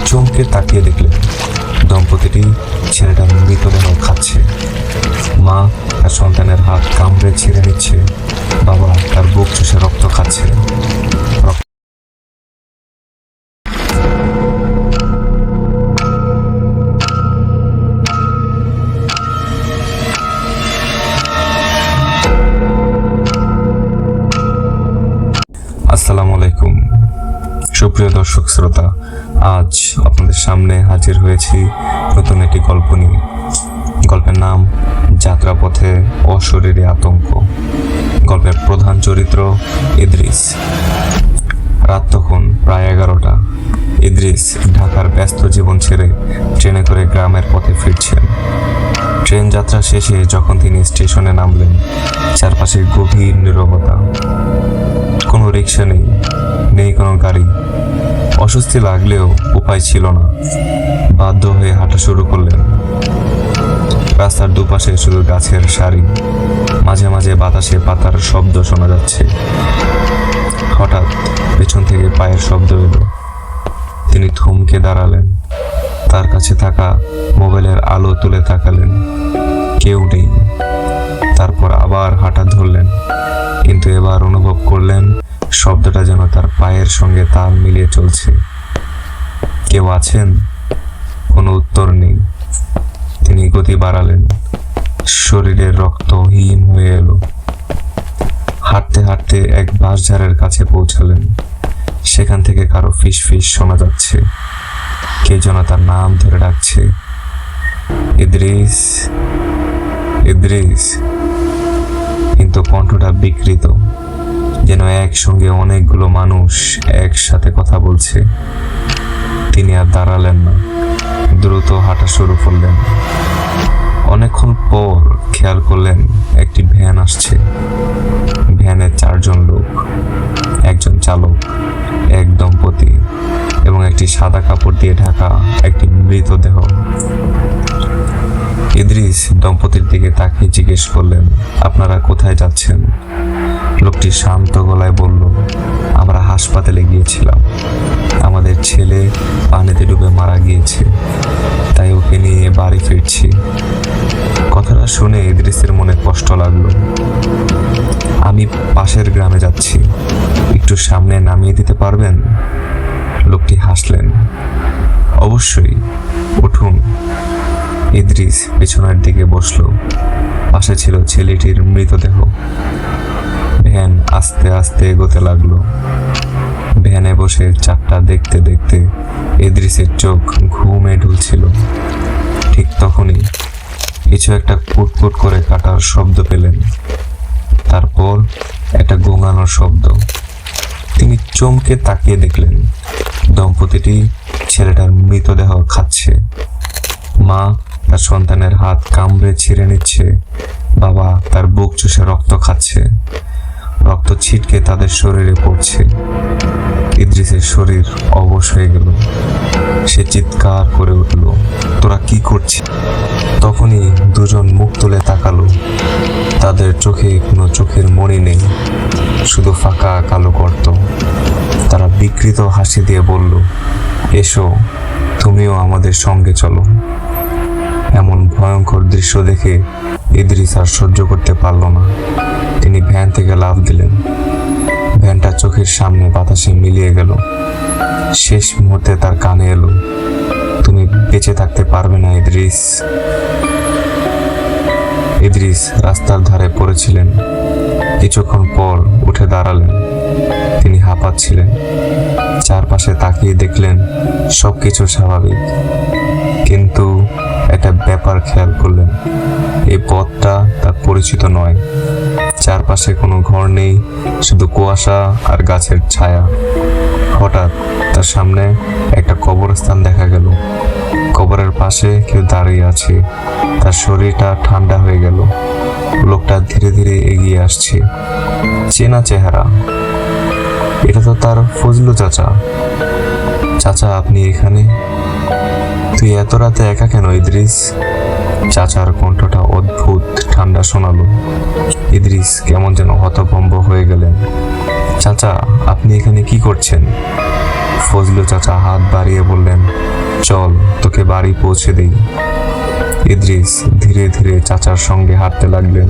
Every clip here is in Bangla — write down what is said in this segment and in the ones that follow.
চমকে তাকিয়ে দেখলেন দম্পতিটি ছেলেটার মৃতদেহ খাচ্ছে। মা তার সন্তানের হাত কামড়ে ছিঁড়ে নিচ্ছে, বাবা তার বুক চষে রক্ত খাচ্ছে। আসসালামু আলাইকুম সুপ্রিয় দর্শক শ্রোতা, আজ আপনাদের সামনে হাজির হয়েছি নতুন একটি গল্প নিয়ে। গল্পের নাম যাত্রাপথে অশরীরী আতঙ্ক। গল্পের প্রধান চরিত্র ইদ্রিস। রাত তখন প্রায় 11টা। ইদ্রিস ঢাকার ব্যস্ত জীবন ছেড়ে ট্রেনে করে গ্রামের পথে ফিরছেন। ট্রেন যাত্রা শেষে যখন তিনি স্টেশনে নামলেন, চারপাশে গভীর নীরবতা। কোনো রিক্সা নেই কোনো গাড়ি। অস্বস্তি লাগলেও উপায় ছিল না, বাধ্য হয়ে হাঁটা শুরু করলেন। রাস্তার দুপাশে শুধু গাছের সারি, মাঝে মাঝে বাতাসে পাতার শব্দ শোনা যাচ্ছে। হঠাৎ পেছন থেকে পায়ের শব্দ এলো। তিনি থমকে দাঁড়ালেন, তার কাছে থাকা মোবাইলের আলো তুলে তাকালেন, কেউ নেই। তারপর আবার হাঁটা ধরলেন, কিন্তু এবার অনুভব করলেন শব্দটা যেন তার পায়ের সঙ্গে তাল মিলিয়ে চলছে। কেউ আছেন? কোনো উত্তর নেই। তিনি গতি বাড়ালেন, শরীরের রক্ত হিম হয়ে এলো। হাঁটতে হাঁটতে এক বাঁশঝাড়ের কাছে পৌঁছালেন। সেখান থেকে কারো ফিস ফিস শোনা যাচ্ছে, কে যেন তার নাম ধরে ডাকছে, ইদ্রিস ইদ্রিস। কিন্তু কণ্ঠটা বিকৃত, যেন একসঙ্গে অনেকগুলো মানুষ একসাথে কথা বলছে। তিনি আর দাঁড়ালেন না, দ্রুত হাঁটা শুরু করলেন। অনেকক্ষণ পর খেয়াল করলেন একটি ভ্যান আসছে। ভ্যানে 4 জন লোক, একজন চালক, এক দম্পতি এবং একটি সাদা কাপড় দিয়ে ঢাকা একটি মৃতদেহ। ইদ্রিস দম্পতির দিকে তাকিয়ে জিজ্ঞেস করলেন, আপনারা কোথায় যাচ্ছেন? লোকটি শান্ত গলায় বলল, আমরা হাসপাতালে গিয়েছিলাম, আমাদের ছেলে পানিতে ডুবে মারা গিয়েছে, তাই ওকে নিয়ে বাড়ি ফিরছি। কথাটা শুনে ইদ্রিসের মনে কষ্ট লাগলো। আমি পাশের গ্রামে যাচ্ছি, একটু সামনে নামিয়ে দিতে পারবেন? লোকটি হাসলেন, অবশ্যই, উঠুন। ইদ্রিস পেছনের দিকে বসলো। পাশে ছিল ছেলেটির মৃতদেহ। ভ্যান আস্তে আস্তে এগোতে লাগলো। ভ্যানে বসে চারটা দেখতে দেখতে ইদ্রিসের চোখ ঘুমে ঢুলছিল। ঠিক তখনই কিছু একটা কুটকুট করে কাটার শব্দ পেলেন, তারপর একটা গোঙানোর শব্দ। তিনি চমকে তাকিয়ে দেখলেন দম্পতিটি ছেলেটার মৃতদেহ খাচ্ছে। মা তার সন্তানের হাত কামড়ে ছিঁড়ে নিচ্ছে, বাবা তার বুক চষে রক্ত খাচ্ছে। রক্ত ছিটকে তাদের শরীরে পড়ছে। ইদ্রিসের শরীর অবশ হয়ে গেল। সে চিৎকার করে উঠল, তোরা কি করছিস? তখনই দুজন মুখ তুলে তাকালো। তাদের চোখে কোনো চোখের মণি নেই, শুধু ফাঁকা কালো গর্ত। তারা বিকৃত হাসি দিয়ে বলল, এসো, তুমিও আমাদের সঙ্গে চলো। এমন ভয়ঙ্কর দৃশ্য দেখে ইদ্রিস আর সহ্য করতে পারল না। তিনি ভ্যান থেকে লাফ দিলেন। ভ্যানটা চোখের সামনে বাতাসে মিলিয়ে গেল। শেষ মুহূর্তে তার কানে এলো, তুমি বেঁচে থাকতে পারবে না ইদ্রিস। ইদ্রিস রাস্তার ধারে পড়েছিলেন। কিছুক্ষণ পর উঠে দাঁড়ালেন। তিনি হাঁপাচ্ছিলেন। চারপাশে তাকিয়ে দেখলেন সবকিছু স্বাভাবিক, কিন্তু একটা ব্যাপার খেয়াল করলেন, এই পথটা তার পরিচিত নয়। চারপাশে কোনো ঘর নেই, শুধু কুয়াশা আর গাছের ছায়া। হঠাৎ তার সামনে একটা কবরস্থান দেখা গেল। কবরের পাশে কেউ দাঁড়িয়ে আছে। তার শরীরটা ঠান্ডা হয়ে গেল। লোকটা ধীরে ধীরে এগিয়ে আসছে। চেনা চেহারা, এটা তো তার ফজলু চাচা। চাচা, আপনি এখানে? তুই এত রাতে একা কেন ইদ্রিস? চাচার কণ্ঠটা অদ্ভুত ঠান্ডা শোনালো। ইদ্রিস কেমন যেন হতভম্ব হয়ে গেলেন। চাচা, আপনি এখানে কি করছেন? ফজলু চাচা হাত বাড়িয়ে বললেন, চল তোকে বাড়ি পৌঁছে দেই। ইদ্রিস ধীরে ধীরে চাচার সঙ্গে হাঁটতে লাগলেন।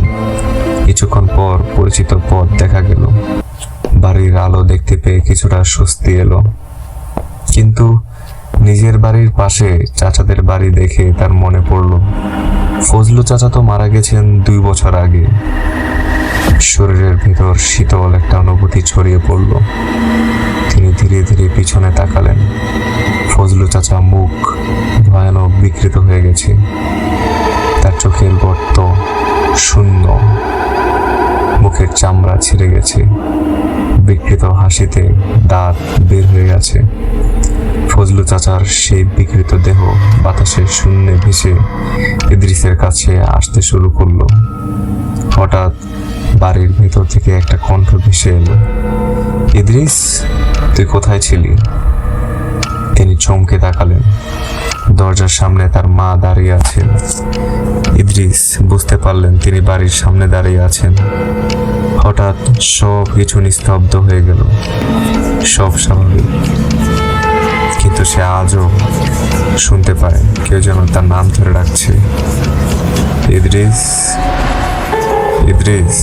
কিছুক্ষণ পর পরিচিত পথ দেখা গেল। বাড়ির আলো দেখতে পেয়ে কিছুটা স্বস্তি এলো, কিন্তু নিজের বাড়ির পাশে চাচাদের বাড়ি দেখে তার মনে পড়ল ফজলু চাচা তো মারা গেছেন 2 বছর আগে। শরীরের ভেতর শীতল একটা অনুভূতি ছড়িয়ে পড়ল। তিনি ধীরে ধীরে পিছনে তাকালেন। ফজলু চাচা মুখ ভয়ানক বিকৃত হয়ে গেছে। তার চোখের গর্ত শূন্য, মুখের চামড়া ছিঁড়ে গেছে, বিকৃত হাসিতে দাঁত বের হয়ে গেছে। ফজলু চাচার সেই বিকৃত দেহ বাতাসের শূন্যে ভেসে ইদ্রিসের কাছে আসতে শুরু করলো। হঠাৎ বাড়ির ভেতর থেকে একটা কণ্ঠ ভেসে এলো, ইদ্রিস, তুই কোথায় ছিলি? তিনি চমকে তাকালেন। দরজার সামনে তার মা দাঁড়িয়ে আছেন। ইদ্রিস বুঝতে পারলেন তিনি বাড়ির সামনে দাঁড়িয়ে আছেন। হঠাৎ সব কিছু নিস্তব্ধ হয়ে গেল, সব স্বাভাবিক, কিন্তু সে আজও শুনতে পায় কেউ যেন তার নাম ধরে ডাকছে, ইদ্রিস, ইদ্রিস।